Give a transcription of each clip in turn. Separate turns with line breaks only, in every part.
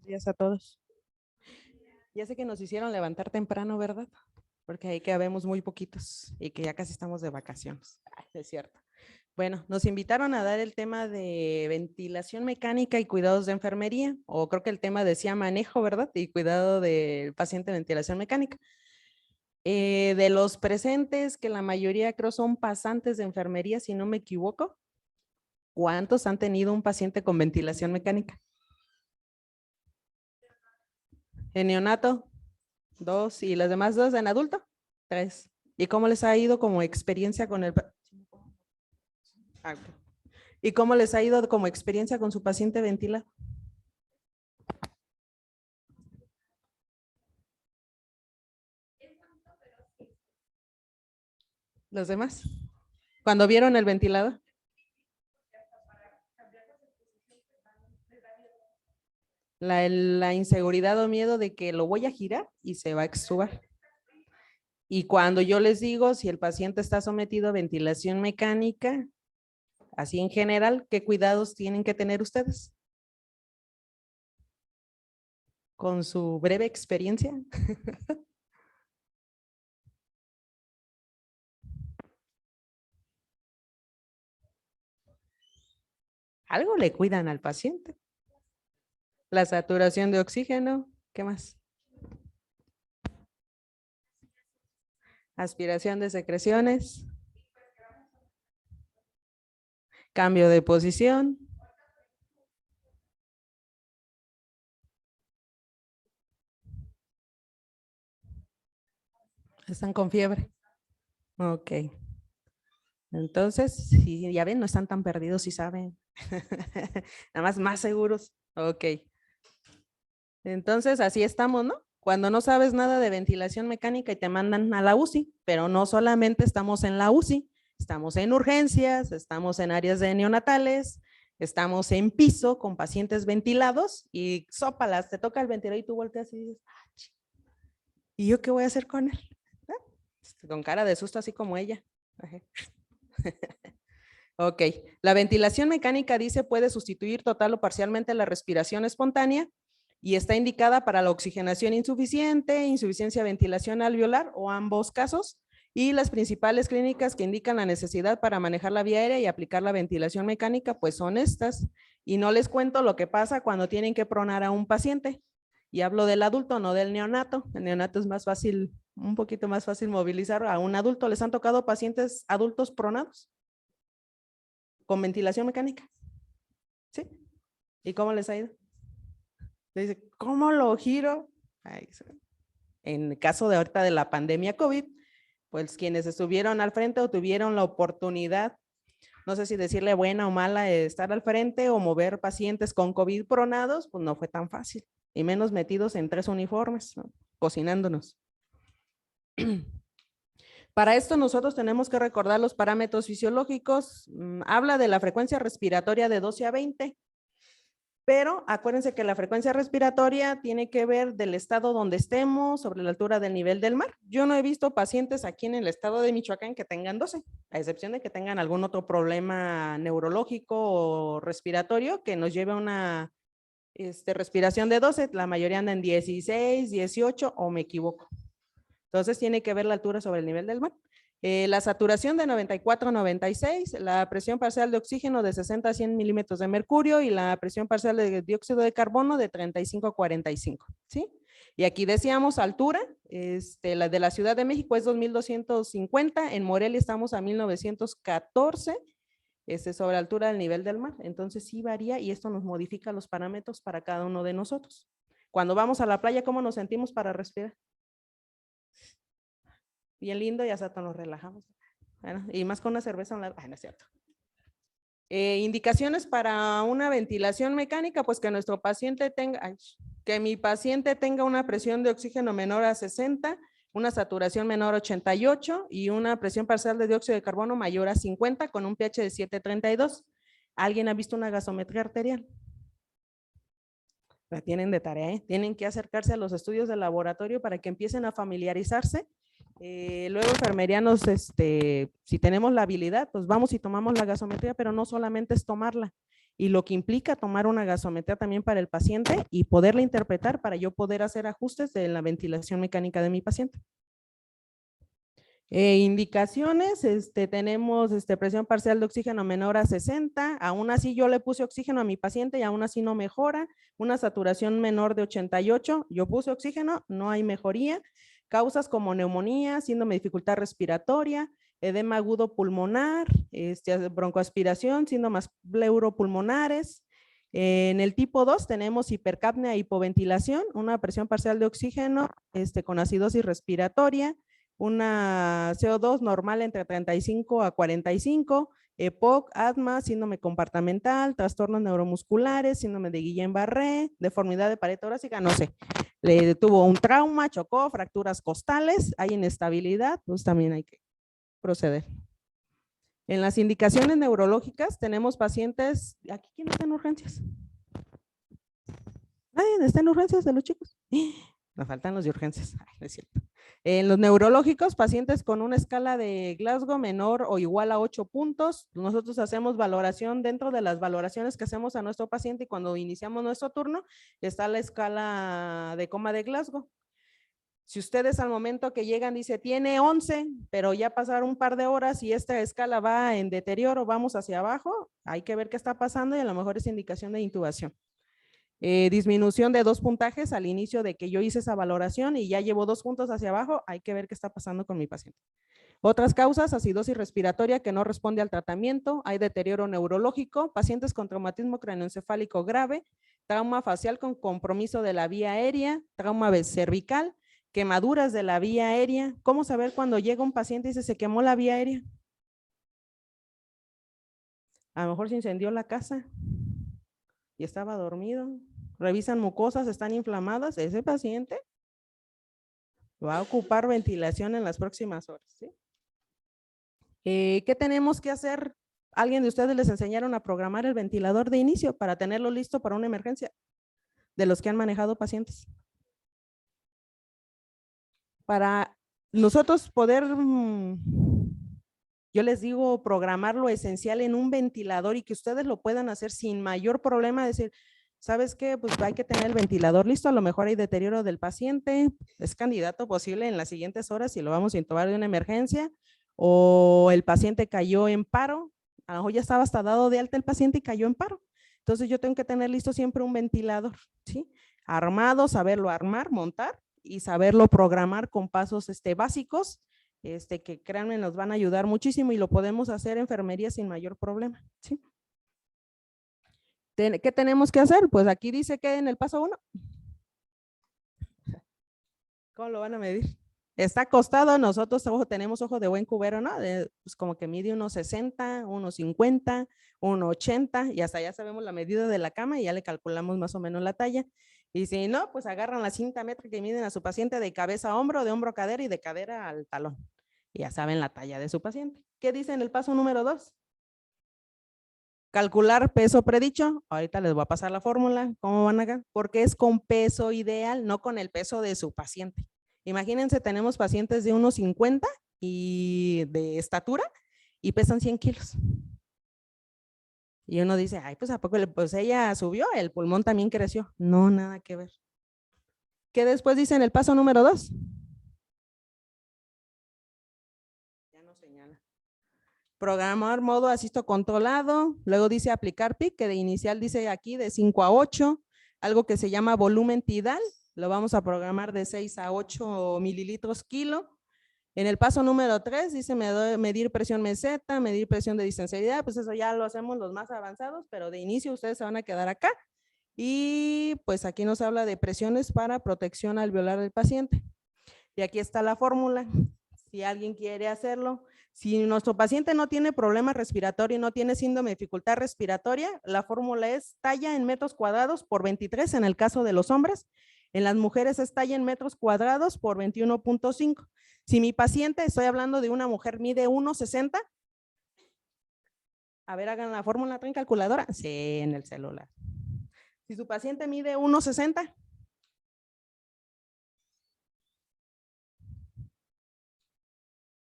días a todos. Ya sé que nos hicieron levantar temprano, ¿verdad? Porque ahí que habemos muy poquitos y que ya casi estamos de vacaciones. Ay, es cierto. Bueno, nos invitaron a dar el tema de ventilación mecánica y cuidados de enfermería, o creo que el tema decía manejo, ¿verdad? Y cuidado del paciente de ventilación mecánica. De los presentes, que la mayoría creo son pasantes de enfermería, si no me equivoco, ¿cuántos han tenido un paciente con ventilación mecánica? En neonato, 2, y las demás 2 en adulto, 3. ¿Y cómo les ha ido como experiencia con el... ¿Y cómo les ha ido como experiencia con su paciente ventilado? ¿Los demás? Cuando vieron el ventilador. La inseguridad o miedo de que lo voy a girar y se va a extubar. Y cuando yo les digo, si el paciente está sometido a ventilación mecánica, así en general, ¿qué cuidados tienen que tener ustedes? Con su breve experiencia. Algo le cuidan al paciente. La saturación de oxígeno, ¿qué más? Aspiración de secreciones. Cambio de posición. Están con fiebre. Ok. Entonces, sí, ya ven, no están tan perdidos si saben. Nada más seguros. Ok. Entonces, así estamos, ¿no? Cuando no sabes nada de ventilación mecánica y te mandan a la UCI, pero no solamente estamos en la UCI, estamos en urgencias, estamos en áreas de neonatales, estamos en piso con pacientes ventilados y sópalas, te toca el ventilador y tú volteas y dices, ¿y yo qué voy a hacer con él? Con cara de susto, así como ella. Ok, la ventilación mecánica dice puede sustituir total o parcialmente la respiración espontánea y está indicada para la oxigenación insuficiente, insuficiencia de ventilación alveolar o ambos casos, y las principales clínicas que indican la necesidad para manejar la vía aérea y aplicar la ventilación mecánica pues son estas, y no les cuento lo que pasa cuando tienen que pronar a un paciente, y hablo del adulto, no del neonato. El neonato es más fácil, un poquito más fácil movilizar a un adulto. ¿Les han tocado pacientes adultos pronados con ventilación mecánica? ¿Sí? ¿Y cómo les ha ido? Dice, ¿cómo lo giro? Ay, en el caso de ahorita de la pandemia COVID, pues quienes estuvieron al frente o tuvieron la oportunidad, no sé si decirle buena o mala, estar al frente o mover pacientes con COVID pronados, pues no fue tan fácil, y menos metidos en 3 uniformes, ¿no? Cocinándonos. Para esto nosotros tenemos que recordar los parámetros fisiológicos. Habla de la frecuencia respiratoria de 12 a 20. Pero acuérdense que la frecuencia respiratoria tiene que ver del estado donde estemos, sobre la altura del nivel del mar. Yo no he visto pacientes aquí en el estado de Michoacán que tengan 12, a excepción de que tengan algún otro problema neurológico o respiratorio que nos lleve a una respiración de 12. La mayoría anda en 16, 18 o me equivoco. Entonces tiene que ver la altura sobre el nivel del mar. La saturación de 94 a 96, la presión parcial de oxígeno de 60 a 100 milímetros de mercurio y la presión parcial de dióxido de carbono de 35 a 45, ¿sí? Y aquí decíamos altura, la de la Ciudad de México es 2250, en Morelia estamos a 1914, sobre altura del nivel del mar, entonces sí varía y esto nos modifica los parámetros para cada uno de nosotros. Cuando vamos a la playa, ¿cómo nos sentimos para respirar? Bien lindo y hasta nos relajamos. Bueno, y más con una cerveza a un lado. Ay, no es cierto. Indicaciones para una ventilación mecánica, pues que nuestro paciente tenga, que mi paciente tenga una presión de oxígeno menor a 60, una saturación menor a 88 y una presión parcial de dióxido de carbono mayor a 50 con un pH de 7.32. ¿Alguien ha visto una gasometría arterial? La tienen de tarea, ¿eh? Tienen que acercarse a los estudios de laboratorio para que empiecen a familiarizarse. Luego enfermería nos, si tenemos la habilidad, pues vamos y tomamos la gasometría, pero no solamente es tomarla, y lo que implica tomar una gasometría también para el paciente y poderla interpretar para yo poder hacer ajustes de la ventilación mecánica de mi paciente. Indicaciones, tenemos presión parcial de oxígeno menor a 60, aún así yo le puse oxígeno a mi paciente y aún así no mejora, una saturación menor de 88, yo puse oxígeno, no hay mejoría, causas como neumonía, síndrome de dificultad respiratoria, edema agudo pulmonar, broncoaspiración, síntomas pleuropulmonares. En el tipo 2 tenemos hipercapnia e hipoventilación, una presión parcial de oxígeno con acidosis respiratoria, una CO2 normal entre 35 a 45, EPOC, asma, síndrome compartimental, trastornos neuromusculares, síndrome de Guillain-Barré, deformidad de pared torácica, no sé. Le tuvo un trauma, chocó, fracturas costales, hay inestabilidad, pues también hay que proceder. En las indicaciones neurológicas tenemos pacientes, ¿aquí quién está en urgencias? ¿Nadie está en urgencias de los chicos? Nos faltan los de urgencias, ay, no es cierto. En los neurológicos, pacientes con una escala de Glasgow menor o igual a 8 puntos, nosotros hacemos valoración dentro de las valoraciones que hacemos a nuestro paciente y cuando iniciamos nuestro turno está la escala de coma de Glasgow. Si ustedes al momento que llegan dice tiene 11, pero ya pasaron un par de horas y esta escala va en deterioro, vamos hacia abajo, hay que ver qué está pasando y a lo mejor es indicación de intubación. Disminución de 2 puntajes al inicio de que yo hice esa valoración y ya llevo 2 puntos hacia abajo, hay que ver qué está pasando con mi paciente. Otras causas, acidosis respiratoria que no responde al tratamiento, hay deterioro neurológico, pacientes con traumatismo craneoencefálico grave, trauma facial con compromiso de la vía aérea, trauma cervical, quemaduras de la vía aérea. ¿Cómo saber cuando llega un paciente y dice se quemó la vía aérea? A lo mejor se incendió la casa y estaba dormido. Revisan mucosas, están inflamadas. Ese paciente va a ocupar ventilación en las próximas horas. ¿Sí? ¿Qué tenemos que hacer? ¿Alguien de ustedes les enseñaron a programar el ventilador de inicio para tenerlo listo para una emergencia? De los que han manejado pacientes. Para nosotros poder, yo les digo, programar lo esencial en un ventilador y que ustedes lo puedan hacer sin mayor problema, decir, ¿sabes qué? Pues hay que tener el ventilador listo, a lo mejor hay deterioro del paciente, es candidato posible en las siguientes horas y lo vamos a intubar de una emergencia, o el paciente cayó en paro, a lo mejor ya estaba hasta dado de alta el paciente y cayó en paro. Entonces yo tengo que tener listo siempre un ventilador, ¿sí? Armado, saberlo armar, montar y saberlo programar con pasos básicos, que créanme nos van a ayudar muchísimo y lo podemos hacer en enfermería sin mayor problema, ¿sí? ¿Qué tenemos que hacer? Pues aquí dice que en el paso 1. ¿Cómo lo van a medir? Está acostado, nosotros tenemos ojo de buen cubero, ¿no? Pues como que mide unos 60, unos 50, unos 80 y hasta ya sabemos la medida de la cama y ya le calculamos más o menos la talla. Y si no, pues agarran la cinta métrica y miden a su paciente de cabeza a hombro, de hombro a cadera y de cadera al talón. Y ya saben la talla de su paciente. ¿Qué dice en el paso número 2? Calcular peso predicho. Ahorita les voy a pasar la fórmula. ¿Cómo van acá? Porque es con peso ideal, no con el peso de su paciente. Imagínense, tenemos pacientes de unos 50 y de estatura y pesan 100 kilos. Y uno dice, ay, pues ¿a poco pues ella subió? El pulmón también creció. No, nada que ver. ¿Qué después dice en el paso número 2? Ya no señala. Programar modo asisto controlado. Luego dice aplicar PIC, que de inicial dice aquí de 5 a 8. Algo que se llama volumen tidal. Lo vamos a programar de 6 a 8 mililitros kilo. En el paso número 3 dice medir presión meseta, medir presión de distensibilidad, pues eso ya lo hacemos los más avanzados, pero de inicio ustedes se van a quedar acá. Y pues aquí nos habla de presiones para protección alveolar del paciente. Y aquí está la fórmula, si alguien quiere hacerlo. Si nuestro paciente no tiene problema respiratorio y no tiene síndrome de dificultad respiratoria, la fórmula es talla en metros cuadrados por 23 en el caso de los hombres. En las mujeres es talla en metros cuadrados por 21.5. Si mi paciente, estoy hablando de una mujer, mide 1.60, a ver, hagan la fórmula, ¿traen calculadora? Sí, en el celular. Si su paciente mide 1.60,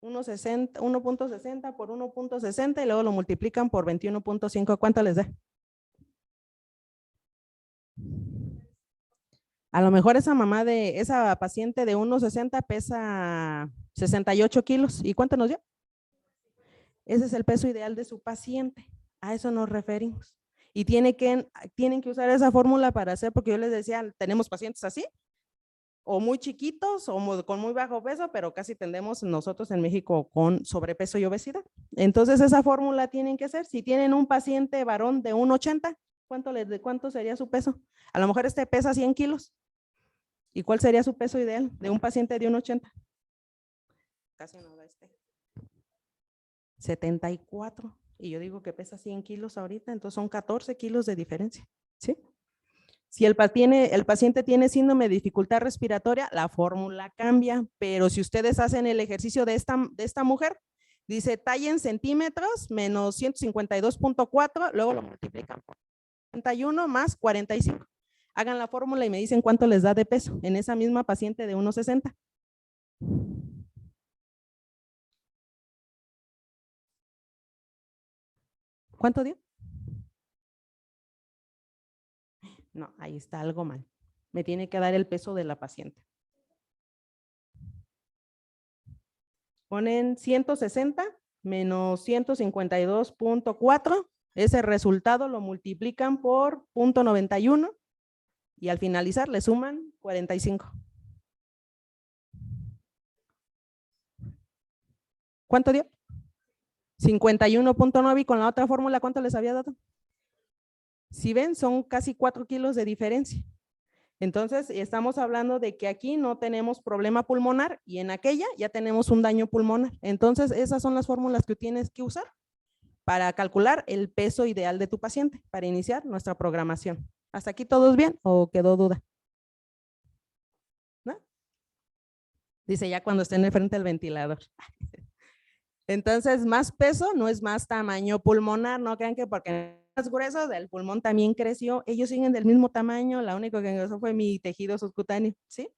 1.60 por 1.60 y luego lo multiplican por 21.5, ¿cuánto les da? A lo mejor esa paciente de 1,60 pesa 68 kilos. ¿Y cuánto nos dio? Ese es el peso ideal de su paciente. A eso nos referimos. Y tienen que usar esa fórmula para hacer, porque yo les decía, tenemos pacientes así, o muy chiquitos, o con muy bajo peso, pero casi tendemos nosotros en México con sobrepeso y obesidad. Entonces, esa fórmula tienen que hacer. Si tienen un paciente varón de 1,80, ¿cuánto sería su peso? A lo mejor este pesa 100 kilos. ¿Y cuál sería su peso ideal de un paciente de 1,80? Casi no da 74. Y yo digo que pesa 100 kilos ahorita, entonces son 14 kilos de diferencia. ¿Sí? Si el paciente tiene síndrome de dificultad respiratoria, la fórmula cambia, pero si ustedes hacen el ejercicio de esta mujer, dice talla en centímetros menos 152.4, luego lo multiplican por 31 más 45. Hagan la fórmula y me dicen cuánto les da de peso en esa misma paciente de 1,60. ¿Cuánto dio? No, ahí está algo mal. Me tiene que dar el peso de la paciente. Ponen 160 menos 152.4. Ese resultado lo multiplican por 0.91 y al finalizar le suman 45. ¿Cuánto dio? 51.9 y con la otra fórmula, ¿cuánto les había dado? Si ven, son casi 4 kilos de diferencia. Entonces, estamos hablando de que aquí no tenemos problema pulmonar y en aquella ya tenemos un daño pulmonar. Entonces, esas son las fórmulas que tienes que usar para calcular el peso ideal de tu paciente, para iniciar nuestra programación. ¿Hasta aquí todos bien o quedó duda? ¿No? Dice ya cuando esté en el frente del ventilador. Entonces, más peso no es más tamaño pulmonar, no crean que porque más grueso del pulmón también creció, ellos siguen del mismo tamaño, la única que ingresó fue mi tejido subcutáneo, ¿sí?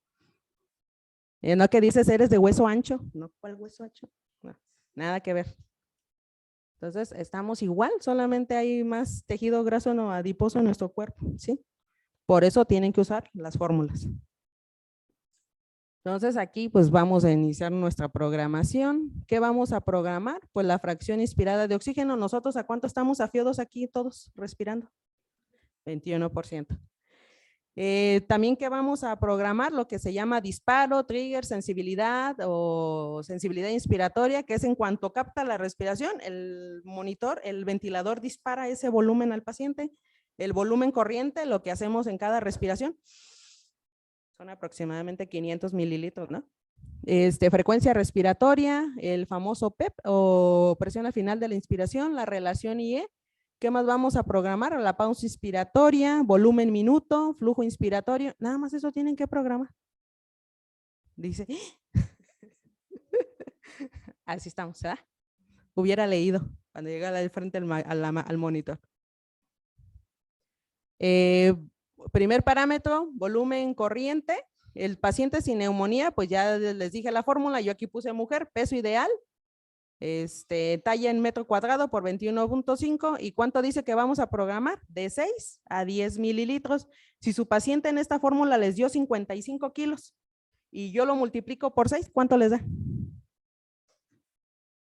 No que dices eres de hueso ancho, no, ¿cuál hueso ancho? No, nada que ver. Entonces, estamos igual, solamente hay más tejido graso no adiposo en nuestro cuerpo, ¿sí? Por eso tienen que usar las fórmulas. Entonces aquí pues vamos a iniciar nuestra programación. ¿Qué vamos a programar? Pues la fracción inspirada de oxígeno. ¿Nosotros a cuánto estamos afiados aquí todos respirando? 21%. También que vamos a programar lo que se llama disparo, trigger, sensibilidad o sensibilidad inspiratoria, que es en cuanto capta la respiración, el monitor, el ventilador dispara ese volumen al paciente. El volumen corriente, lo que hacemos en cada respiración, son aproximadamente 500 mililitros, ¿no? Frecuencia respiratoria, el famoso PEP o presión al final de la inspiración, la relación IE. ¿Qué más vamos a programar? La pausa inspiratoria, volumen minuto, flujo inspiratorio. Nada más eso tienen que programar. Dice, así estamos, ¿verdad? Hubiera leído cuando llega al frente al monitor. Primer parámetro, volumen corriente. El paciente sin neumonía, pues ya les dije la fórmula, yo aquí puse mujer, peso ideal, talla en metro cuadrado por 21.5. ¿Y cuánto dice que vamos a programar? De 6 a 10 mililitros. Si su paciente en esta fórmula les dio 55 kilos y yo lo multiplico por 6, ¿cuánto les da?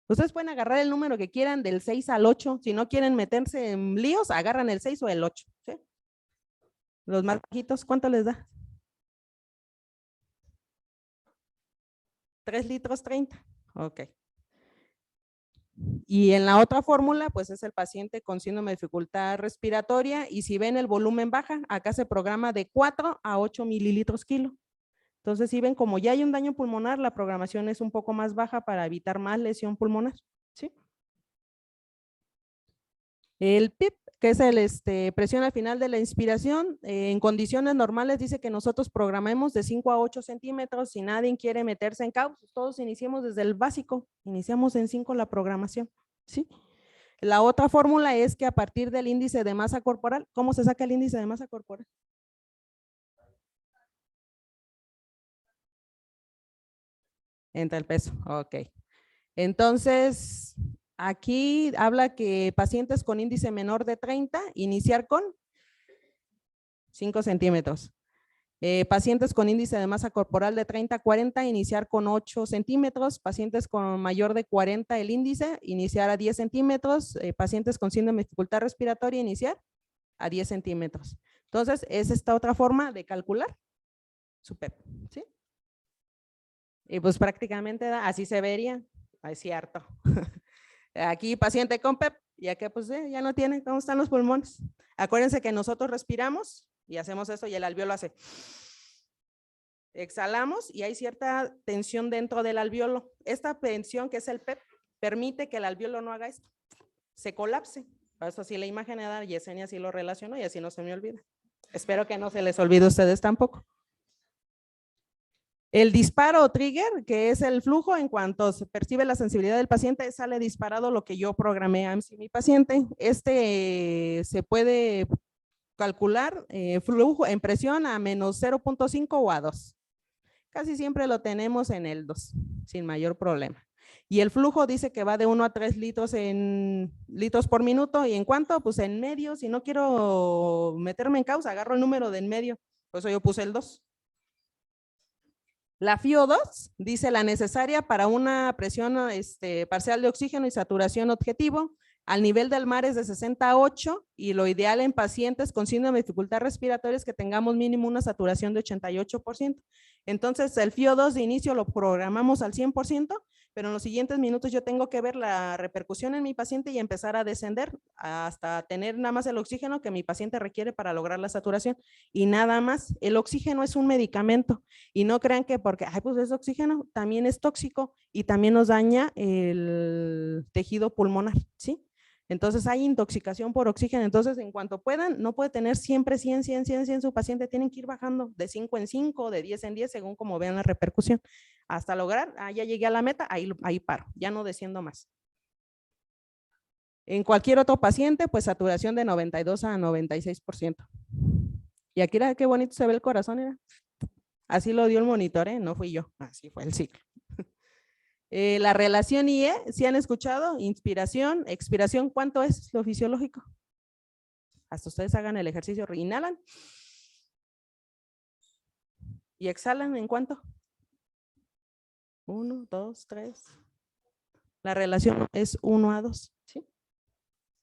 Ustedes pueden agarrar el número que quieran del 6 al 8. Si no quieren meterse en líos, agarran el 6 o el 8. ¿Sí? Los más bajitos, ¿cuánto les da? 3 litros 30. Ok. Y en la otra fórmula, pues es el paciente con síndrome de dificultad respiratoria y si ven el volumen baja, acá se programa de 4 a 8 mililitros kilo. Entonces, si ven como ya hay un daño pulmonar, la programación es un poco más baja para evitar más lesión pulmonar, ¿sí? El PIP, que es el presión al final de la inspiración, en condiciones normales dice que nosotros programemos de 5 a 8 centímetros, si nadie quiere meterse en caos, todos iniciemos desde el básico, iniciamos en 5 la programación, ¿sí? La otra fórmula es que a partir del índice de masa corporal, ¿cómo se saca el índice de masa corporal? Entre el peso, ok. Entonces, aquí habla que pacientes con índice menor de 30, iniciar con 5 centímetros. Pacientes con índice de masa corporal de 30 a 40, iniciar con 8 centímetros. Pacientes con mayor de 40 el índice, iniciar a 10 centímetros. Pacientes con síndrome de dificultad respiratoria, iniciar a 10 centímetros. Entonces, es esta otra forma de calcular su PEP, ¿sí? Y pues prácticamente así se vería, es cierto. Aquí paciente con PEP, ya que pues ya no tiene, ¿cómo están los pulmones? Acuérdense que nosotros respiramos y hacemos esto y el alveolo hace. Exhalamos y hay cierta tensión dentro del alveolo. Esta tensión que es el PEP permite que el alveolo no haga esto, se colapse. Por eso así la imagen de Yesenia así lo relacionó y así no se me olvida. Espero que no se les olvide a ustedes tampoco. El disparo o trigger, que es el flujo, en cuanto se percibe la sensibilidad del paciente, sale disparado lo que yo programé a mi paciente. Se puede calcular flujo en presión a menos 0.5 o a 2. Casi siempre lo tenemos en el 2, sin mayor problema. Y el flujo dice que va de 1 a 3 litros por minuto. ¿Y en cuánto? Pues en medio. Si no quiero meterme en causa, agarro el número de en medio. Por eso yo puse el 2. La FiO2 dice la necesaria para una presión parcial de oxígeno y saturación objetivo. Al nivel del mar es de 68 y lo ideal en pacientes con síndrome de dificultad respiratoria es que tengamos mínimo una saturación de 88%. Entonces el FiO2 de inicio lo programamos al 100%, pero en los siguientes minutos yo tengo que ver la repercusión en mi paciente y empezar a descender hasta tener nada más el oxígeno que mi paciente requiere para lograr la saturación y nada más. El oxígeno es un medicamento y no crean que porque, pues es oxígeno, también es tóxico y también nos daña el tejido pulmonar, ¿sí? Entonces hay intoxicación por oxígeno, entonces en cuanto puedan, no puede tener siempre 100 su paciente, tienen que ir bajando de 5 en 5, de 10 en 10, según como vean la repercusión, hasta lograr, ya llegué a la meta, ahí paro, ya no desciendo más. En cualquier otro paciente, pues saturación de 92 a 96%. Y aquí era qué bonito se ve el corazón, era. Así lo dio el monitor, no fui yo, así fue el ciclo. La relación IE, ¿sí han escuchado? Inspiración, expiración, ¿cuánto es lo fisiológico? Hasta ustedes hagan el ejercicio, inhalan y exhalan, ¿en cuánto? 1, 2, 3. La relación es 1 a 2, ¿sí?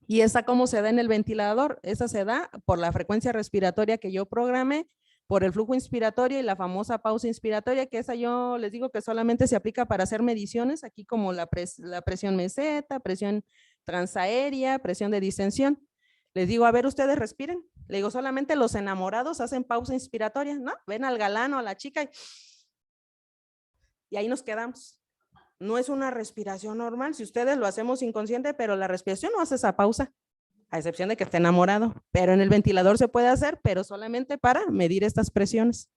¿Y esa cómo se da en el ventilador? Esa se da por la frecuencia respiratoria que yo programé, por el flujo inspiratorio y la famosa pausa inspiratoria, que esa yo les digo que solamente se aplica para hacer mediciones, aquí como la presión meseta, presión transaérea, presión de distensión. Les digo, a ver, ustedes respiren. Le digo, solamente los enamorados hacen pausa inspiratoria, ¿no? Ven al galán o a la chica y ahí nos quedamos. No es una respiración normal, si ustedes lo hacemos inconsciente, pero la respiración no hace esa pausa, a excepción de que esté enamorado, pero en el ventilador se puede hacer, pero solamente para medir estas presiones.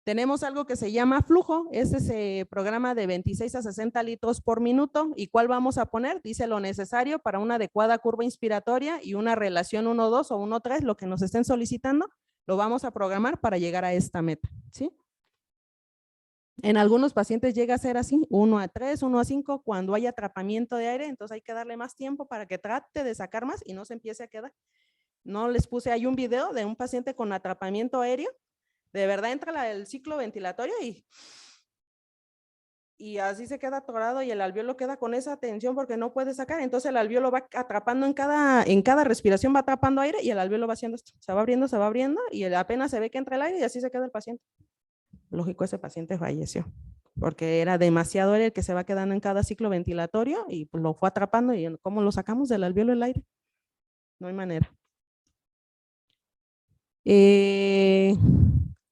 Tenemos algo que se llama flujo, se programa de 26 a 60 litros por minuto. ¿Y cuál vamos a poner? Dice lo necesario para una adecuada curva inspiratoria y una relación 1-2 o 1-3, lo que nos estén solicitando, lo vamos a programar para llegar a esta meta, ¿sí? En algunos pacientes llega a ser así, 1-3, 1-5, cuando hay atrapamiento de aire, entonces hay que darle más tiempo para que trate de sacar más y no se empiece a quedar. No les puse, hay un video de un paciente con atrapamiento aéreo, de verdad entra el ciclo ventilatorio y así se queda atorado y el alveolo queda con esa tensión porque no puede sacar, entonces el alveolo va atrapando en cada respiración, va atrapando aire y el alveolo va haciendo esto, se va abriendo y apenas se ve que entra el aire y así se queda el paciente. Lógico, ese paciente falleció porque era demasiado aire el que se va quedando en cada ciclo ventilatorio y pues lo fue atrapando y ¿cómo lo sacamos del alveolo el aire? No hay manera.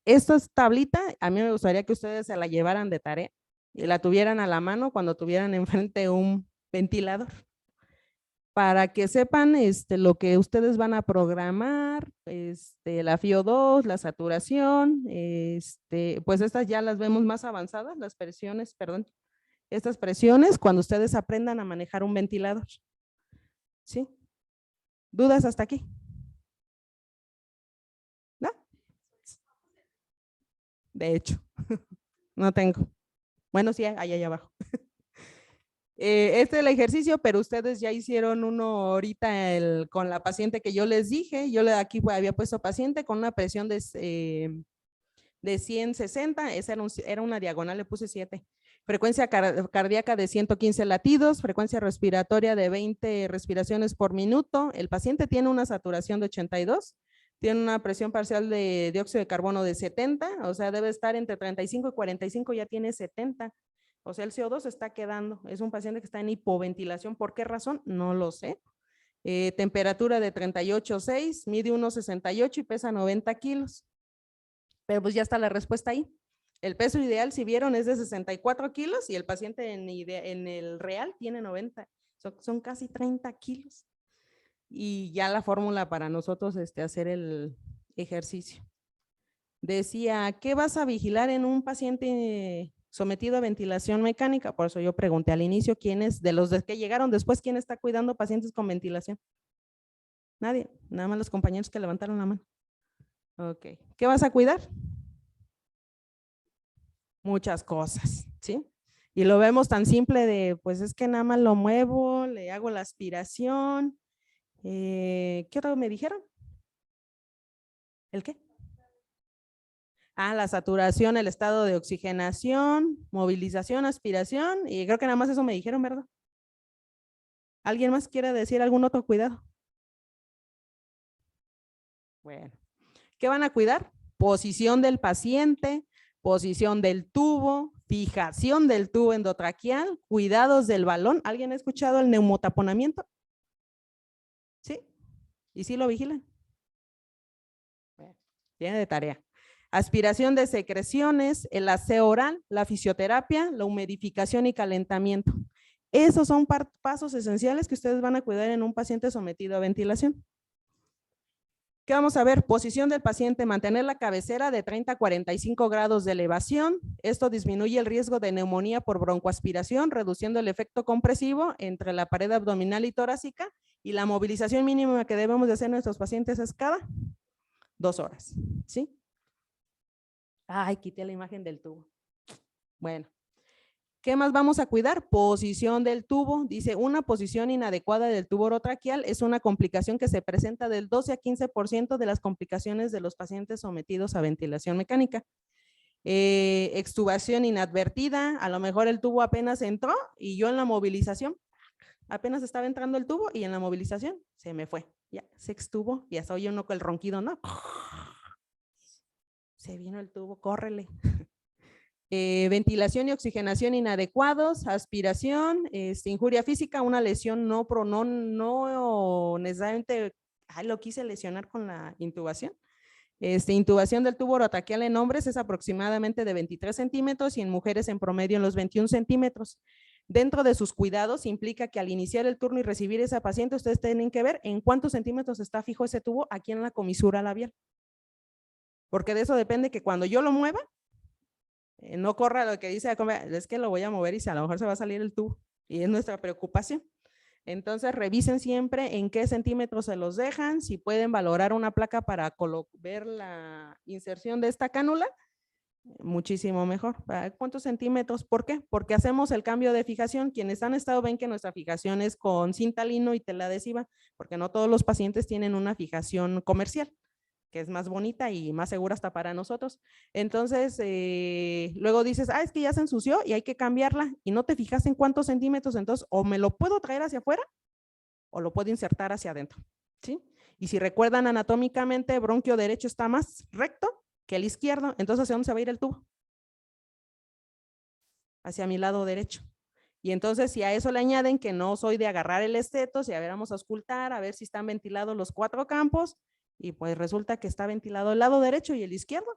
Esta tablita, a mí me gustaría que ustedes se la llevaran de tarea y la tuvieran a la mano cuando tuvieran enfrente un ventilador para que sepan lo que ustedes van a programar, la FiO2, la saturación, pues estas ya las vemos más avanzadas, las presiones, perdón, estas presiones cuando ustedes aprendan a manejar un ventilador. ¿Sí? ¿Dudas hasta aquí? ¿No? De hecho, no tengo. Bueno, sí, ahí abajo. Este es el ejercicio, pero ustedes ya hicieron uno ahorita con la paciente que yo les dije. Aquí había puesto paciente con una presión de 160, esa era una diagonal, le puse 7. Frecuencia cardíaca de 115 latidos, frecuencia respiratoria de 20 respiraciones por minuto. El paciente tiene una saturación de 82, tiene una presión parcial de dióxido de carbono de 70, o sea, debe estar entre 35 y 45, ya tiene 70. O sea, el CO2 se está quedando. Es un paciente que está en hipoventilación. ¿Por qué razón? No lo sé. Temperatura de 38,6, mide 1,68 y pesa 90 kilos. Pero pues ya está la respuesta ahí. El peso ideal, si vieron, es de 64 kilos y el paciente en el real tiene 90. Son casi 30 kilos. Y ya la fórmula para nosotros hacer el ejercicio. Decía, ¿qué vas a vigilar en un paciente sometido a ventilación mecánica? Por eso yo pregunté al inicio, ¿quién es, de los que llegaron después, quién está cuidando pacientes con ventilación? Nadie, nada más los compañeros que levantaron la mano. Ok, ¿qué vas a cuidar? Muchas cosas, ¿sí? Y lo vemos tan simple de, pues es que nada más lo muevo, le hago la aspiración. ¿Qué otro me dijeron? ¿El qué? La saturación, el estado de oxigenación, movilización, aspiración, y creo que nada más eso me dijeron, ¿verdad? ¿Alguien más quiere decir algún otro cuidado? Bueno, ¿qué van a cuidar? Posición del paciente, posición del tubo, fijación del tubo endotraqueal, cuidados del balón. ¿Alguien ha escuchado el neumotaponamiento? ¿Sí? ¿Y sí lo vigilan? Bueno, tiene de tarea. Aspiración de secreciones, el aseo oral, la fisioterapia, la humidificación y calentamiento. Esos son pasos esenciales que ustedes van a cuidar en un paciente sometido a ventilación. ¿Qué vamos a ver? Posición del paciente, mantener la cabecera de 30 a 45 grados de elevación. Esto disminuye el riesgo de neumonía por broncoaspiración, reduciendo el efecto compresivo entre la pared abdominal y torácica, y la movilización mínima que debemos de hacer nuestros pacientes es cada 2 horas, ¿sí? Ay, quité la imagen del tubo. Bueno. ¿Qué más vamos a cuidar? Posición del tubo. Dice, una posición inadecuada del tubo orotraqueal es una complicación que se presenta del 12 a 15% de las complicaciones de los pacientes sometidos a ventilación mecánica. Extubación inadvertida, a lo mejor el tubo apenas entró y yo en la movilización, apenas estaba entrando el tubo y en la movilización se me fue. Ya, se extubó y hasta oye uno con el ronquido, ¿no? Se vino el tubo, córrele. Ventilación y oxigenación inadecuados, aspiración, injuria física, una lesión no necesariamente, lo quise lesionar con la intubación. Intubación del tubo orotraqueal en hombres es aproximadamente de 23 centímetros y en mujeres en promedio en los 21 centímetros. Dentro de sus cuidados implica que al iniciar el turno y recibir esa paciente, ustedes tienen que ver en cuántos centímetros está fijo ese tubo aquí en la comisura labial. Porque de eso depende que cuando yo lo mueva, no corra lo que dice, es que lo voy a mover y a lo mejor se va a salir el tubo y es nuestra preocupación. Entonces revisen siempre en qué centímetros se los dejan, si pueden valorar una placa para ver la inserción de esta cánula, muchísimo mejor. ¿Cuántos centímetros? ¿Por qué? Porque hacemos el cambio de fijación. Quienes han estado ven que nuestra fijación es con cinta lino y tela adhesiva, porque no todos los pacientes tienen una fijación comercial, que es más bonita y más segura hasta para nosotros. Entonces, luego dices, es que ya se ensució y hay que cambiarla y no te fijas en cuántos centímetros, entonces o me lo puedo traer hacia afuera o lo puedo insertar hacia adentro, ¿sí? Y si recuerdan anatómicamente, bronquio derecho está más recto que el izquierdo, entonces ¿hacia dónde se va a ir el tubo? Hacia mi lado derecho. Y entonces si a eso le añaden que no soy de agarrar el esteto, si a ver, vamos a auscultar, a ver si están ventilados los 4 campos, y pues resulta que está ventilado el lado derecho y el izquierdo,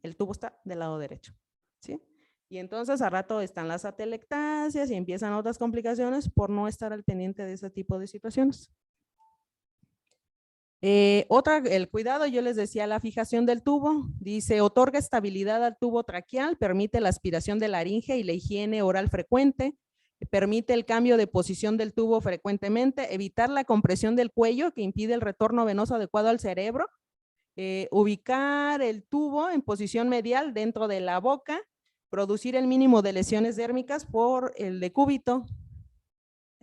el tubo está del lado derecho, ¿sí? Y entonces a rato están las atelectasias y empiezan otras complicaciones por no estar al pendiente de ese tipo de situaciones. El cuidado, yo les decía, la fijación del tubo, dice, otorga estabilidad al tubo traqueal, permite la aspiración de laringe y la higiene oral frecuente, permite el cambio de posición del tubo frecuentemente, evitar la compresión del cuello que impide el retorno venoso adecuado al cerebro, ubicar el tubo en posición medial dentro de la boca, producir el mínimo de lesiones dérmicas por el decúbito,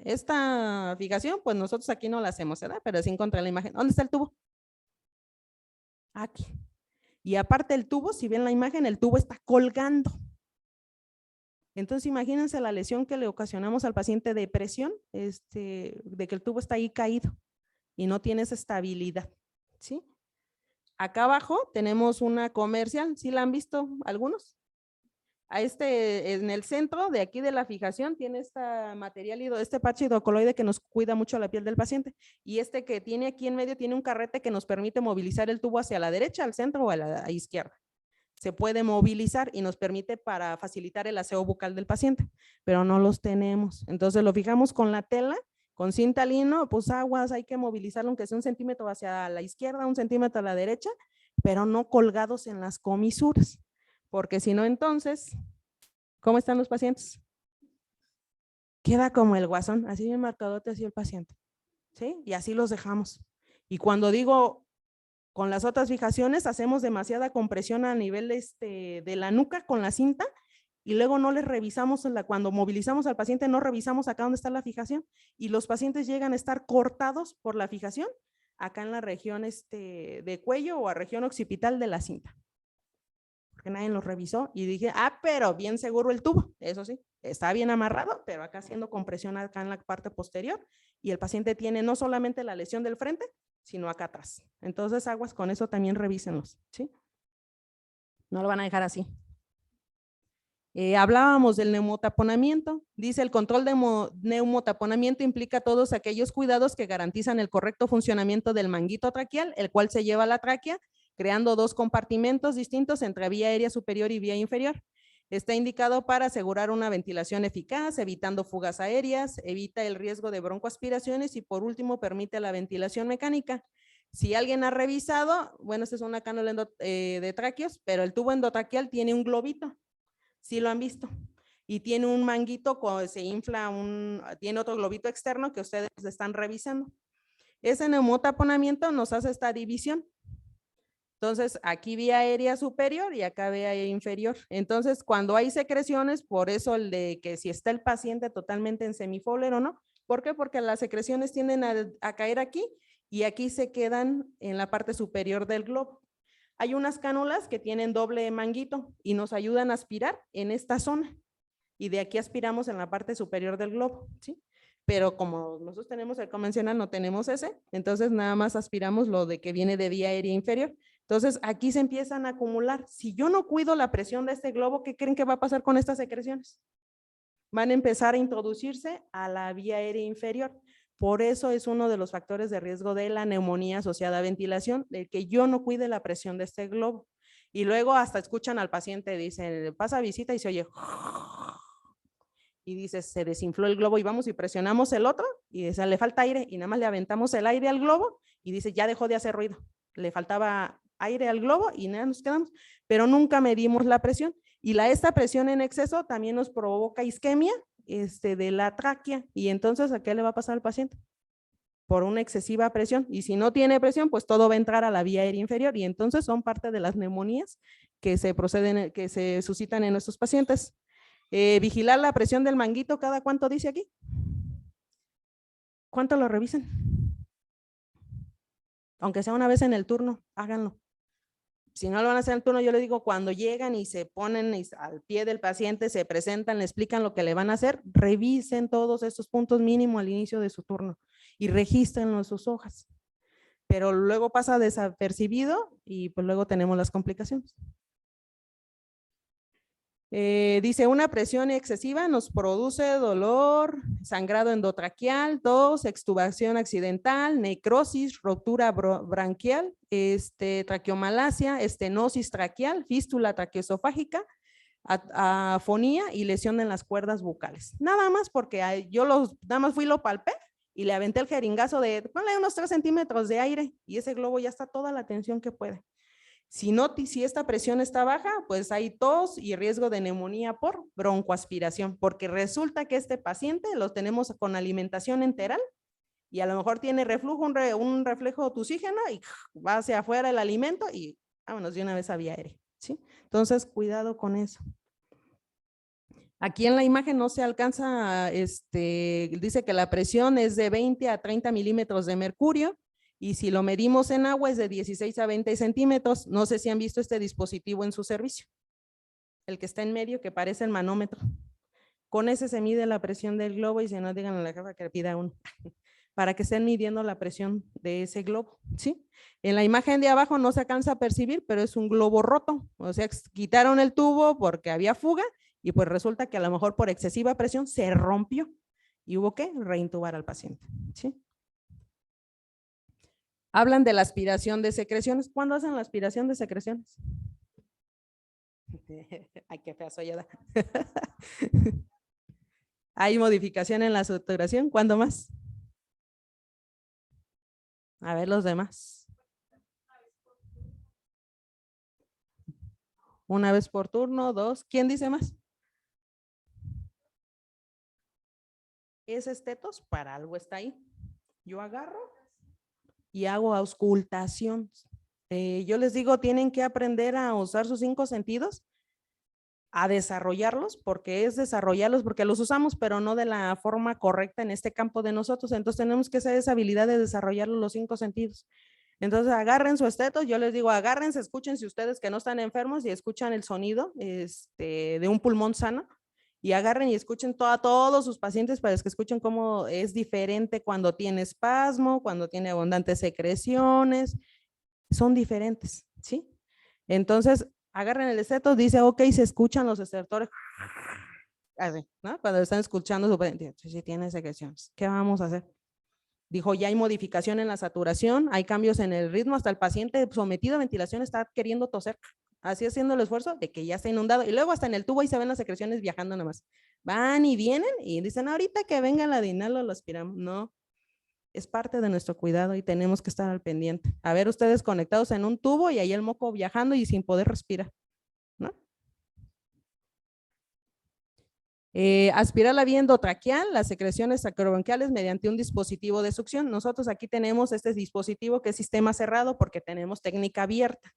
esta fijación, pues nosotros aquí no la hacemos, ¿verdad? Pero sí encontré la imagen. ¿Dónde está el tubo? Aquí. Y aparte el tubo, si ven la imagen, el tubo está colgando. Entonces imagínense la lesión que le ocasionamos al paciente de presión, de que el tubo está ahí caído y no tiene esa estabilidad, ¿sí? Acá abajo tenemos una comercial, ¿sí la han visto algunos? En el centro de aquí de la fijación tiene este parche hidrocoloide que nos cuida mucho la piel del paciente, y este que tiene aquí en medio tiene un carrete que nos permite movilizar el tubo hacia la derecha, al centro o a la izquierda. Se puede movilizar y nos permite para facilitar el aseo bucal del paciente, pero no los tenemos. Entonces lo fijamos con la tela, con cinta lino, pues aguas, hay que movilizarlo aunque sea 1 centímetro hacia la izquierda, 1 centímetro a la derecha, pero no colgados en las comisuras, porque si no entonces, ¿cómo están los pacientes? Queda como el guasón, así bien marcadote así el paciente, ¿sí? Y así los dejamos. Y cuando digo con las otras fijaciones, hacemos demasiada compresión a nivel de la nuca con la cinta y luego no les revisamos, cuando movilizamos al paciente no revisamos acá donde está la fijación y los pacientes llegan a estar cortados por la fijación acá en la región de cuello o a región occipital de la cinta. Porque nadie los revisó y dije, pero bien seguro el tubo, eso sí, está bien amarrado, pero acá haciendo compresión acá en la parte posterior y el paciente tiene no solamente la lesión del frente, sino acá atrás. Entonces, aguas con eso también revísenlos, ¿sí? No lo van a dejar así. Hablábamos del neumotaponamiento. Dice, el control de neumotaponamiento implica todos aquellos cuidados que garantizan el correcto funcionamiento del manguito traqueal, el cual se lleva a la tráquea, creando 2 compartimentos distintos entre vía aérea superior y vía inferior. Está indicado para asegurar una ventilación eficaz, evitando fugas aéreas, evita el riesgo de broncoaspiraciones y por último permite la ventilación mecánica. Si alguien ha revisado, bueno, esta es una cánula de tráqueos, pero el tubo endotraqueal tiene un globito. Sí lo han visto. Y tiene un manguito, se infla, tiene otro globito externo que ustedes están revisando. Ese neumotaponamiento nos hace esta división. Entonces, aquí vía aérea superior y acá vía aérea inferior. Entonces, cuando hay secreciones, por eso el de que si está el paciente totalmente en semifowler o no. ¿Por qué? Porque las secreciones tienden a caer aquí y aquí se quedan en la parte superior del globo. Hay unas cánulas que tienen doble manguito y nos ayudan a aspirar en esta zona. Y de aquí aspiramos en la parte superior del globo, ¿sí? Pero como nosotros tenemos el convencional, no tenemos ese, entonces nada más aspiramos lo de que viene de vía aérea inferior. Entonces aquí se empiezan a acumular. Si yo no cuido la presión de este globo, ¿qué creen que va a pasar con estas secreciones? Van a empezar a introducirse a la vía aérea inferior. Por eso es uno de los factores de riesgo de la neumonía asociada a ventilación, de que yo no cuide la presión de este globo. Y luego hasta escuchan al paciente, dicen, pasa visita y se oye, y dice, se desinfló el globo y vamos y presionamos el otro y dice, le falta aire y nada más le aventamos el aire al globo y dice, ya dejó de hacer ruido. Le faltaba aire al globo y nada, nos quedamos, pero nunca medimos la presión. Y esta presión en exceso también nos provoca isquemia de la tráquea. Y entonces, ¿a qué le va a pasar al paciente? Por una excesiva presión. Y si no tiene presión, pues todo va a entrar a la vía aérea inferior. Y entonces son parte de las neumonías que se suscitan en nuestros pacientes. Vigilar la presión del manguito, ¿cada cuánto dice aquí? ¿Cuánto lo revisan? Aunque sea una vez en el turno, háganlo. Si no lo van a hacer en el turno, yo les digo, cuando llegan y se ponen al pie del paciente, se presentan, le explican lo que le van a hacer, revisen todos estos puntos mínimo al inicio de su turno y regístrenlo en sus hojas. Pero luego pasa desapercibido y pues luego tenemos las complicaciones. Dice, una presión excesiva nos produce dolor, sangrado endotraqueal, tos, extubación accidental, necrosis, ruptura branquial, traqueomalacia, estenosis traqueal, fístula traqueosofágica, afonía y lesión en las cuerdas bucales. Nada más porque yo nada más fui y lo palpé y le aventé el jeringazo de, ponle unos 3 centímetros de aire y ese globo ya está toda la tensión que puede. Si esta presión está baja, pues hay tos y riesgo de neumonía por broncoaspiración, porque resulta que este paciente lo tenemos con alimentación enteral y a lo mejor tiene reflujo, un reflejo tusígeno y va hacia afuera el alimento y vámonos de una vez a vía aérea, ¿sí? Entonces, cuidado con eso. Aquí en la imagen no se alcanza, dice que la presión es de 20 a 30 milímetros de mercurio y si lo medimos en agua es de 16 a 20 centímetros. No sé si han visto este dispositivo en su servicio. El que está en medio que parece el manómetro. Con ese se mide la presión del globo y si no, digan a la jefa que le pida uno para que estén midiendo la presión de ese globo, ¿sí? En la imagen de abajo no se alcanza a percibir, pero es un globo roto, o sea, quitaron el tubo porque había fuga y pues resulta que a lo mejor por excesiva presión se rompió y hubo que reintubar al paciente, ¿sí? Hablan de la aspiración de secreciones. ¿Cuándo hacen la aspiración de secreciones? Ay, qué fea soy. ¿Hay modificación en la saturación? ¿Cuándo más? A ver los demás. Una vez por turno, dos. ¿Quién dice más? Es estetos, para algo está ahí. Yo agarro y hago auscultación. Yo les digo, tienen que aprender a usar sus 5 sentidos, a desarrollarlos, porque es desarrollarlos, porque los usamos, pero no de la forma correcta en este campo de nosotros. Entonces tenemos que hacer esa habilidad de desarrollar los 5 sentidos. Entonces agarren su estetos, yo les digo, agárrense, escuchen si ustedes que no están enfermos y escuchan el sonido de un pulmón sano, y agarren y escuchen a todos sus pacientes para que escuchen cómo es diferente cuando tiene espasmo, cuando tiene abundantes secreciones, son diferentes, ¿sí? Entonces, agarren el esteto, dice, ok, se escuchan los estertores, así, ¿no? Cuando están escuchando su paciente, sí tiene secreciones, ¿qué vamos a hacer? Dijo, ya hay modificación en la saturación, hay cambios en el ritmo, hasta el paciente sometido a ventilación está queriendo toser, así haciendo el esfuerzo de que ya está inundado. Y luego hasta en el tubo ahí se ven las secreciones viajando nomás. Van y vienen y dicen, ahorita que venga la de inhalo, lo aspiramos. No, es parte de nuestro cuidado y tenemos que estar al pendiente. A ver, ustedes conectados en un tubo y ahí el moco viajando y sin poder respirar, ¿no? Aspirar la vía endotraqueal, las secreciones sacrobronquiales mediante un dispositivo de succión. Nosotros aquí tenemos este dispositivo que es sistema cerrado porque tenemos técnica abierta,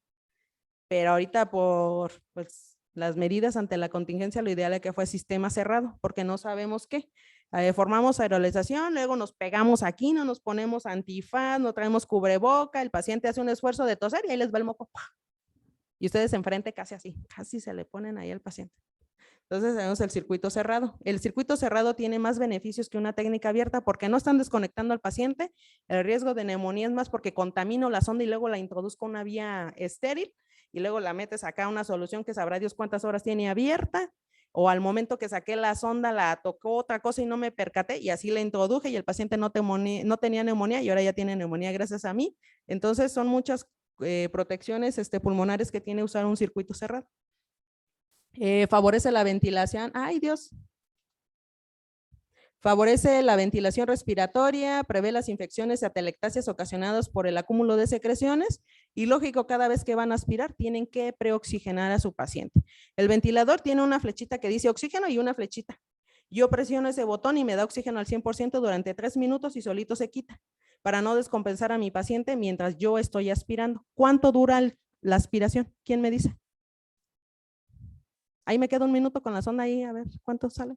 pero ahorita por pues, las medidas ante la contingencia lo ideal es que fue sistema cerrado porque no sabemos qué. Formamos aerolización, luego nos pegamos aquí, no nos ponemos antifaz, no traemos cubreboca, el paciente hace un esfuerzo de toser y ahí les va el moco. Y ustedes enfrente casi así, casi se le ponen ahí al paciente. Entonces tenemos el circuito cerrado. El circuito cerrado tiene más beneficios que una técnica abierta porque no están desconectando al paciente. El riesgo de neumonía es más porque contamino la sonda y luego la introduzco a una vía estéril y luego la metes acá a una solución que sabrá Dios cuántas horas tiene abierta, o al momento que saqué la sonda la tocó otra cosa y no me percaté y así la introduje y el paciente no tenía neumonía y ahora ya tiene neumonía gracias a mí. Entonces son muchas protecciones pulmonares que tiene usar un circuito cerrado. Favorece la ventilación. Ay, Dios. Favorece la ventilación respiratoria, prevé las infecciones y atelectasias ocasionadas por el acúmulo de secreciones y lógico, cada vez que van a aspirar tienen que preoxigenar a su paciente. El ventilador tiene una flechita que dice oxígeno y una flechita. Yo presiono ese botón y me da oxígeno al 100% durante 3 minutos y solito se quita para no descompensar a mi paciente mientras yo estoy aspirando. ¿Cuánto dura la aspiración? ¿Quién me dice? Ahí me queda un minuto con la sonda ahí, a ver cuánto sale.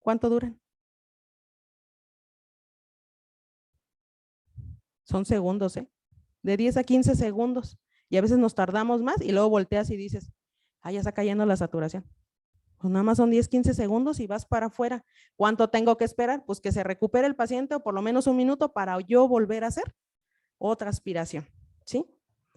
¿Cuánto duran? Son segundos, ¿eh? De 10 a 15 segundos. Y a veces nos tardamos más y luego volteas y dices, ya está cayendo la saturación. Pues nada más son 10, 15 segundos y vas para afuera. ¿Cuánto tengo que esperar? Pues que se recupere el paciente o por lo menos un minuto para yo volver a hacer otra aspiración, ¿sí?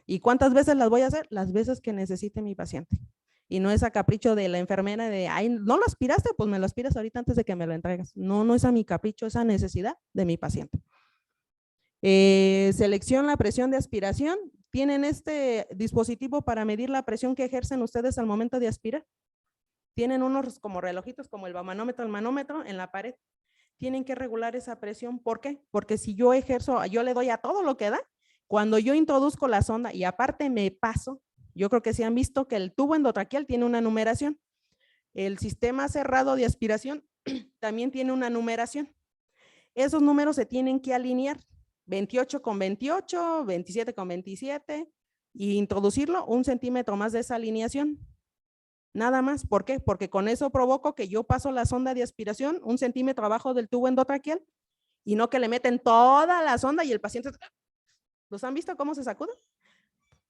¿Y cuántas veces las voy a hacer? Las veces que necesite mi paciente. Y no es a capricho de la enfermera de, ay, ¿no lo aspiraste? Pues me lo aspiras ahorita antes de que me lo entregues. No, no es a mi capricho, es a necesidad de mi paciente. Selección la presión de aspiración. ¿Tienen este dispositivo para medir la presión que ejercen ustedes al momento de aspirar? Tienen unos como relojitos como el manómetro, en la pared. Tienen que regular esa presión. ¿Por qué? Porque si yo ejerzo, yo le doy a todo lo que da, cuando yo introduzco la sonda y aparte me paso, yo creo que sí han visto que el tubo endotraqueal tiene una numeración. El sistema cerrado de aspiración también tiene una numeración. Esos números se tienen que alinear. 28 con 28, 27 con 27 y introducirlo 1 centímetro más de esa alineación. Nada más. ¿Por qué? Porque con eso provoco que yo paso la sonda de aspiración 1 centímetro abajo del tubo endotraqueal y no que le meten toda la sonda y el paciente, ¿los han visto cómo se sacuden?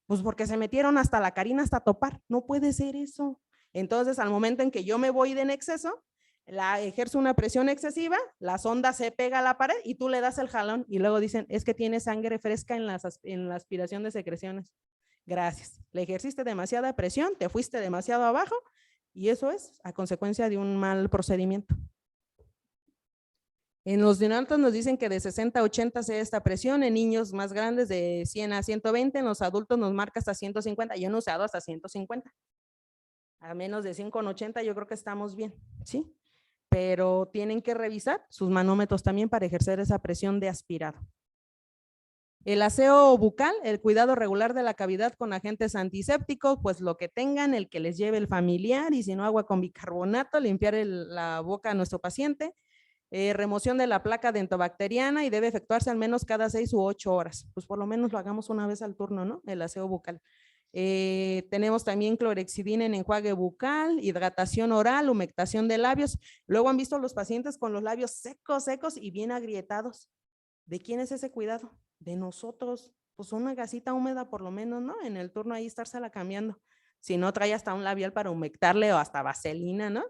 Pues porque se metieron hasta la carina hasta topar. No puede ser eso. Entonces, al momento en que yo me voy en exceso, ejerzo una presión excesiva, la sonda se pega a la pared y tú le das el jalón y luego dicen, es que tiene sangre fresca en la aspiración de secreciones. Gracias. Le ejerciste demasiada presión, te fuiste demasiado abajo y eso es a consecuencia de un mal procedimiento. En los neonatos nos dicen que de 60 a 80 sea esta presión, en niños más grandes de 100 a 120, en los adultos nos marca hasta 150, yo no he usado hasta 150. A menos de 100/80 yo creo que estamos bien, ¿sí? Pero tienen que revisar sus manómetros también para ejercer esa presión de aspirado. El aseo bucal, el cuidado regular de la cavidad con agentes antisépticos, pues lo que tengan, el que les lleve el familiar y si no agua con bicarbonato, limpiar la boca a nuestro paciente. Remoción de la placa dentobacteriana y debe efectuarse al menos cada 6 u 8 horas. Pues por lo menos lo hagamos una vez al turno, ¿no? El aseo bucal. Tenemos también clorexidina en enjuague bucal, hidratación oral, humectación de labios. Luego han visto los pacientes con los labios secos, secos y bien agrietados. ¿De quién es ese cuidado? De nosotros. Pues una gasita húmeda por lo menos, ¿no? En el turno ahí estársela cambiando. Si no, trae hasta un labial para humectarle o hasta vaselina, ¿no?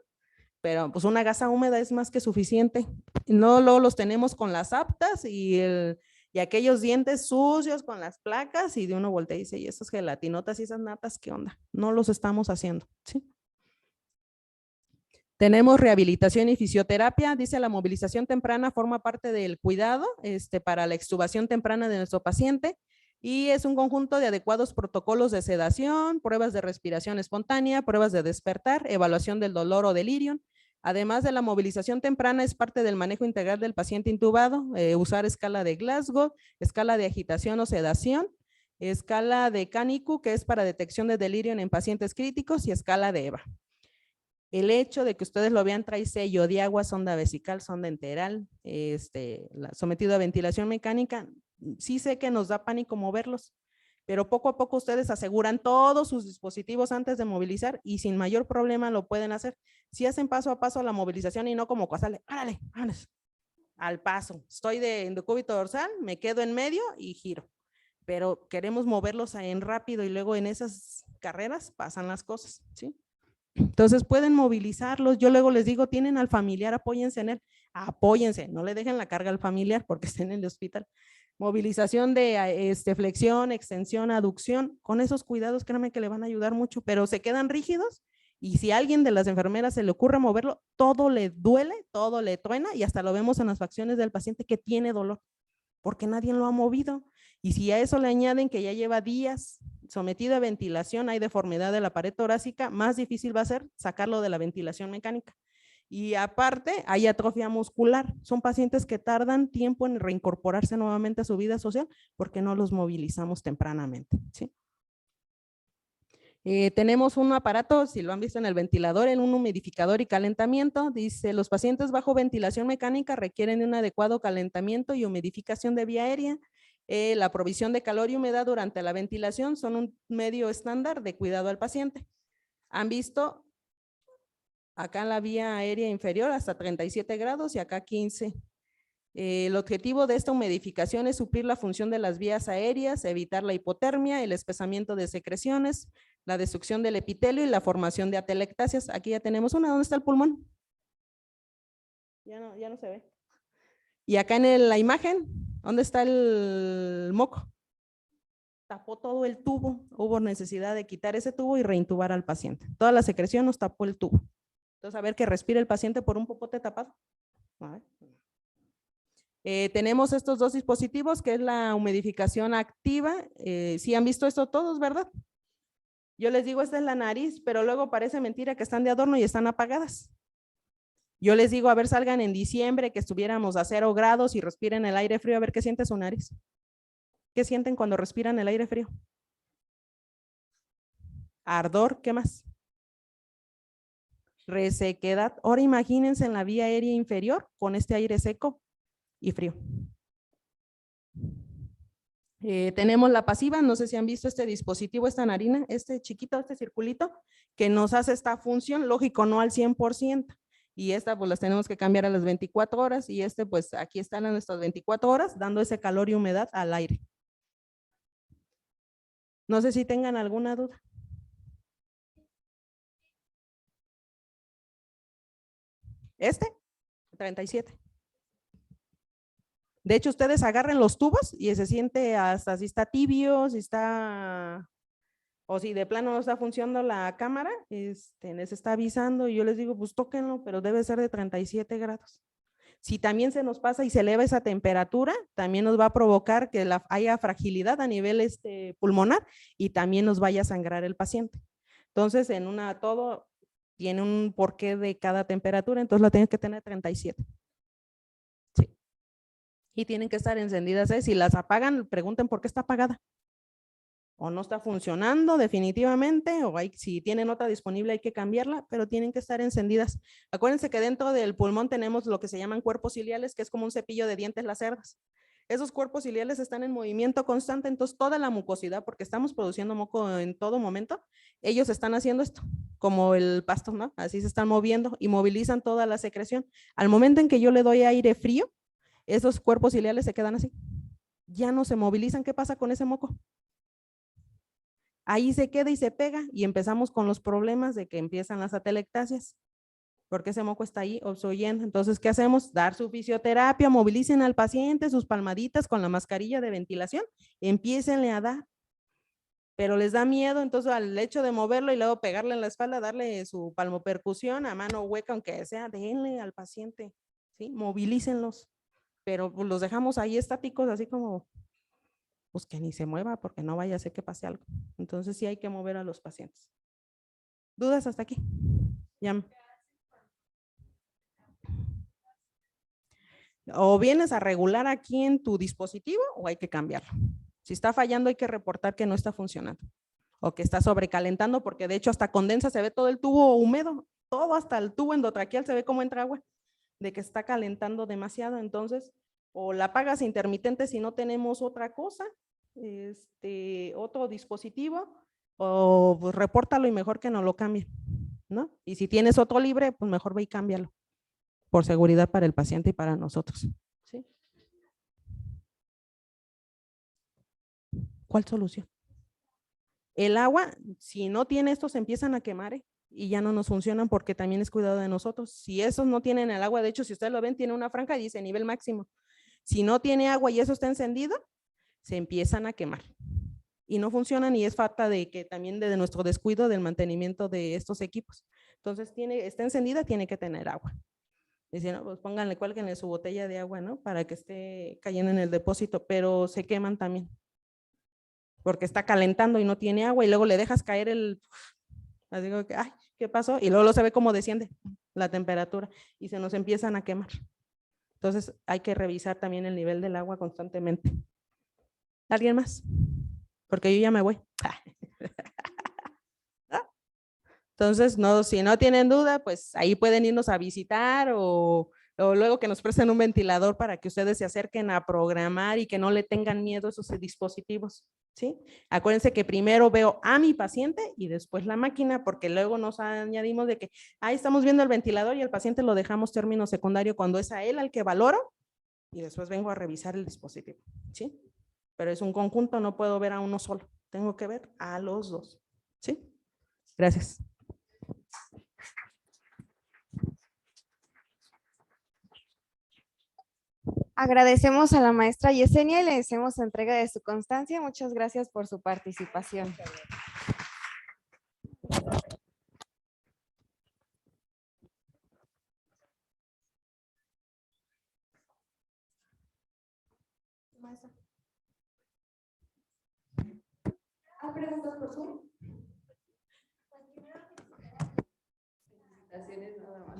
Pero pues una gasa húmeda es más que suficiente. No luego los tenemos con las aptas y aquellos dientes sucios con las placas y de uno voltea y dice, y esas gelatinotas y esas natas, ¿qué onda? No los estamos haciendo, ¿sí? Tenemos rehabilitación y fisioterapia. Dice la movilización temprana forma parte del cuidado para la extubación temprana de nuestro paciente y es un conjunto de adecuados protocolos de sedación, pruebas de respiración espontánea, pruebas de despertar, evaluación del dolor o delirio. Además de la movilización temprana, es parte del manejo integral del paciente intubado, usar escala de Glasgow, escala de agitación o sedación, escala de Kaniko, que es para detección de delirio en pacientes críticos, y escala de EVA. El hecho de que ustedes lo vean trae sello de agua, sonda vesical, sonda enteral, sometido a ventilación mecánica, sí sé que nos da pánico moverlos, pero poco a poco ustedes aseguran todos sus dispositivos antes de movilizar y sin mayor problema lo pueden hacer. Si hacen paso a paso la movilización y no como cosale, árale, al paso. Estoy de decúbito dorsal, me quedo en medio y giro. Pero queremos moverlos en rápido y luego en esas carreras pasan las cosas, ¿sí? Entonces pueden movilizarlos. Yo luego les digo, tienen al familiar, apóyense en él. Apóyense, no le dejen la carga al familiar porque está en el hospital. Movilización de flexión, extensión, aducción. Con esos cuidados, créanme que le van a ayudar mucho, pero se quedan rígidos y si a alguien de las enfermeras se le ocurre moverlo, todo le duele, todo le truena y hasta lo vemos en las facciones del paciente que tiene dolor porque nadie lo ha movido. Y si a eso le añaden que ya lleva días sometido a ventilación, hay deformidad de la pared torácica, más difícil va a ser sacarlo de la ventilación mecánica. Y aparte, hay atrofia muscular. Son pacientes que tardan tiempo en reincorporarse nuevamente a su vida social porque no los movilizamos tempranamente, ¿sí? Tenemos un aparato, si lo han visto en el ventilador, en un humidificador y calentamiento. Dice, los pacientes bajo ventilación mecánica requieren de un adecuado calentamiento y humidificación de vía aérea. La provisión de calor y humedad durante la ventilación son un medio estándar de cuidado al paciente. Han visto acá en la vía aérea inferior hasta 37 grados y acá 15. El objetivo de esta humidificación es suplir la función de las vías aéreas, evitar la hipotermia, el espesamiento de secreciones, la destrucción del epitelio y la formación de atelectasias. Aquí ya tenemos una. ¿Dónde está el pulmón? Ya no se ve. Y acá en la imagen, ¿dónde está el moco? Tapó todo el tubo. Hubo necesidad de quitar ese tubo y reintubar al paciente. Toda la secreción nos tapó el tubo. Entonces, a ver que respire el paciente por un popote tapado. A ver. Tenemos estos dos dispositivos que es la humidificación activa. Sí han visto esto todos, ¿verdad? Yo les digo, esta es la nariz, pero luego parece mentira que están de adorno y están apagadas. Yo les digo, a ver, salgan en diciembre, que estuviéramos a 0 grados y respiren el aire frío, a ver qué siente su nariz. ¿Qué sienten cuando respiran el aire frío? Ardor, ¿qué más? Resequedad. Ahora imagínense en la vía aérea inferior con este aire seco y frío. Tenemos la pasiva, no sé si han visto este dispositivo, esta narina, este chiquito, este circulito, que nos hace esta función, lógico, no al 100%. Y esta pues las tenemos que cambiar a las 24 horas y este pues aquí están a nuestras 24 horas dando ese calor y humedad al aire. No sé si tengan alguna duda. Este, 37. De hecho, ustedes agarren los tubos y se siente hasta si está tibio, si está, o si de plano no está funcionando la cámara, les está avisando y yo les digo, pues tóquenlo, pero debe ser de 37 grados. Si también se nos pasa y se eleva esa temperatura, también nos va a provocar que haya fragilidad a nivel pulmonar y también nos vaya a sangrar el paciente. Entonces, todo tiene un porqué de cada temperatura, entonces la tienen que tener 37. Sí. Y tienen que estar encendidas. Si las apagan, pregunten por qué está apagada. O no está funcionando definitivamente, o si tienen otra disponible hay que cambiarla, pero tienen que estar encendidas. Acuérdense que dentro del pulmón tenemos lo que se llaman cuerpos ciliares, que es como un cepillo de dientes las cerdas. Esos cuerpos ciliares están en movimiento constante, entonces toda la mucosidad, porque estamos produciendo moco en todo momento, ellos están haciendo esto, como el pasto, ¿no? Así se están moviendo y movilizan toda la secreción. Al momento en que yo le doy aire frío, esos cuerpos ciliares se quedan así. Ya no se movilizan. ¿Qué pasa con ese moco? Ahí se queda y se pega y empezamos con los problemas de que empiezan las atelectasias, porque ese moco está ahí obstruyendo. Entonces, ¿qué hacemos? Dar su fisioterapia, movilicen al paciente, sus palmaditas con la mascarilla de ventilación, empiecenle a dar. Pero les da miedo, entonces al hecho de moverlo y luego pegarle en la espalda, darle su palmopercusión a mano hueca, aunque sea, denle al paciente, ¿sí? Movilícenlos, pero pues, los dejamos ahí estáticos, así como pues que ni se mueva porque no vaya a ser que pase algo. Entonces sí hay que mover a los pacientes. ¿Dudas hasta aquí? Ya. O vienes a regular aquí en tu dispositivo o hay que cambiarlo. Si está fallando hay que reportar que no está funcionando o que está sobrecalentando porque de hecho hasta condensa, se ve todo el tubo húmedo, todo hasta el tubo endotraqueal se ve cómo entra agua, de que está calentando demasiado. Entonces, o la apagas intermitente si no tenemos otra cosa, otro dispositivo, o pues repórtalo y mejor que no lo cambie, ¿no? Y si tienes otro libre, pues mejor ve y cámbialo, por seguridad para el paciente y para nosotros. ¿Sí? ¿Cuál solución? El agua, si no tiene esto, se empiezan a quemar y ya no nos funcionan porque también es cuidado de nosotros. Si esos no tienen el agua, de hecho, si ustedes lo ven, tiene una franja y dice nivel máximo. Si no tiene agua y eso está encendido, se empiezan a quemar y no funcionan y es falta de que también de nuestro descuido del mantenimiento de estos equipos. Entonces, está encendida, tiene que tener agua. Dice, no, pues pónganle, cuélguenle su botella de agua, ¿no? Para que esté cayendo en el depósito, pero se queman también. Porque está calentando y no tiene agua y luego le dejas caer así como que, ay, ¿qué pasó? Y luego se ve cómo desciende la temperatura y se nos empiezan a quemar. Entonces hay que revisar también el nivel del agua constantemente. ¿Alguien más? Porque yo ya me voy. Entonces, no, si no tienen duda, pues ahí pueden irnos a visitar o luego que nos presten un ventilador para que ustedes se acerquen a programar y que no le tengan miedo a esos dispositivos, ¿sí? Acuérdense que primero veo a mi paciente y después la máquina, porque luego nos añadimos de que, ahí estamos viendo el ventilador y el paciente lo dejamos término secundario cuando es a él al que valoro y después vengo a revisar el dispositivo, ¿sí? Pero es un conjunto, no puedo ver a uno solo, tengo que ver a los dos, ¿sí? Gracias.
Agradecemos a la maestra Yesenia y le hacemos entrega de su constancia. Muchas gracias por su participación. ¿Hay preguntas por Zoom? Felicitaciones nada más.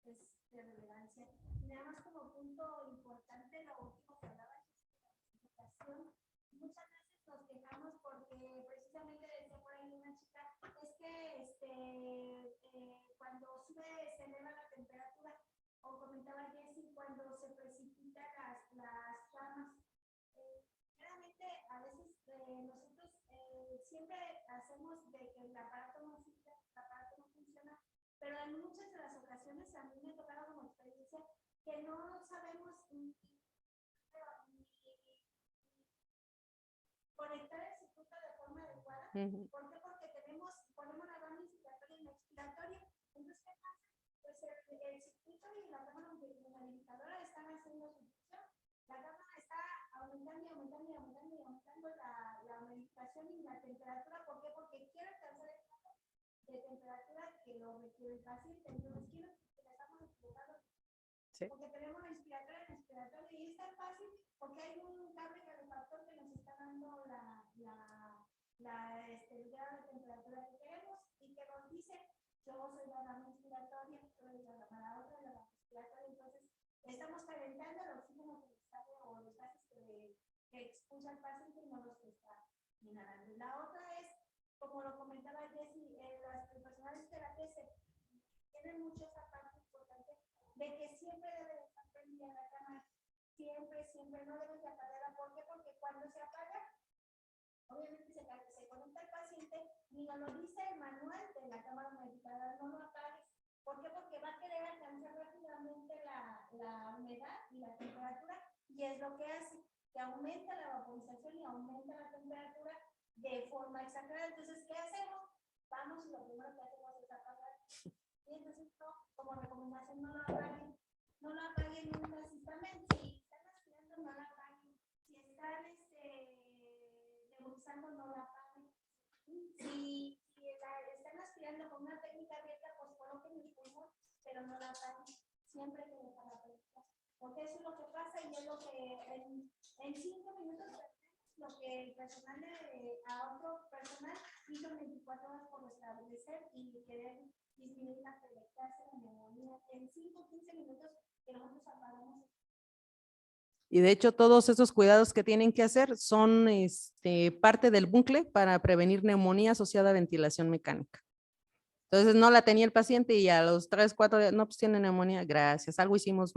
Es de relevancia.
precisamente decía por ahí una chica, es que cuando sube, se eleva la temperatura, o comentaba Jessie, cuando se precipitan las llamas. Realmente a veces nosotros siempre hacemos de que el aparato no sirve, el aparato no funciona, pero en muchas de las ocasiones a mí me ha tocado como experiencia que no sabemos ni conectar el circuito de forma adecuada. ¿Por qué? Porque ponemos la rama inspiratoria y la expiratoria. Entonces, ¿qué pasa? Pues el circuito y la cámara humidificadora están haciendo su función. La cámara está aumentando y aumentando y aumentando y aumentando la humidificación y la temperatura. ¿Por qué? Porque quiere alcanzar el grado de temperatura que lo requiere el paciente. Entonces, quiero que le estamos equivocando. Sí. Porque tenemos la inspiratoria y la expiratoria y es tan fácil porque hay un cable calefactor que nos está dando el grado de temperatura que queremos y que nos dice, yo soy la rama inspiratoria, yo soy la rama inspiratoria, entonces estamos calentando el oxígeno que sale o los gases que expulsa el paciente y no los que está inhalando. La otra es, como lo comentaba Jessie, el personal de terapia tiene mucho esa parte importante de que siempre debe estar prendida la cámara, siempre no debe de apagarla. ¿Por qué? Porque cuando se apaga, obviamente se conecta el paciente y nos lo dice el manual de la cámara humidificadora, no lo apagues. ¿Por qué? Porque va a querer alcanzar rápidamente la humedad y la temperatura y es lo que hace, que aumenta la vaporización y aumenta la temperatura de forma exagerada. Entonces, ¿qué hacemos? Vamos y lo primero que hacemos es apagar. Y entonces, como recomendación, no lo apaguen. No lo apaguen nunca. Si están aspirando, no lo apaguen. Si están nebulizando, no lo apaguen. Si están aspirando con una técnica abierta, pues coloquen el pulmón, pero no la apaguen. Siempre que dejar la técnica. Porque eso es lo que pasa y es lo que en 5 minutos lo que el personal a otro personal hizo 24 horas por restablecer y querer disminuir la penetrancia de neumonía. En 5 o 15 minutos que nosotros apagamos.
Y de hecho, todos esos cuidados que tienen que hacer son parte del bucle para prevenir neumonía asociada a ventilación mecánica. Entonces, no la tenía el paciente y a los 3, 4 días, no, pues tiene neumonía, gracias, algo hicimos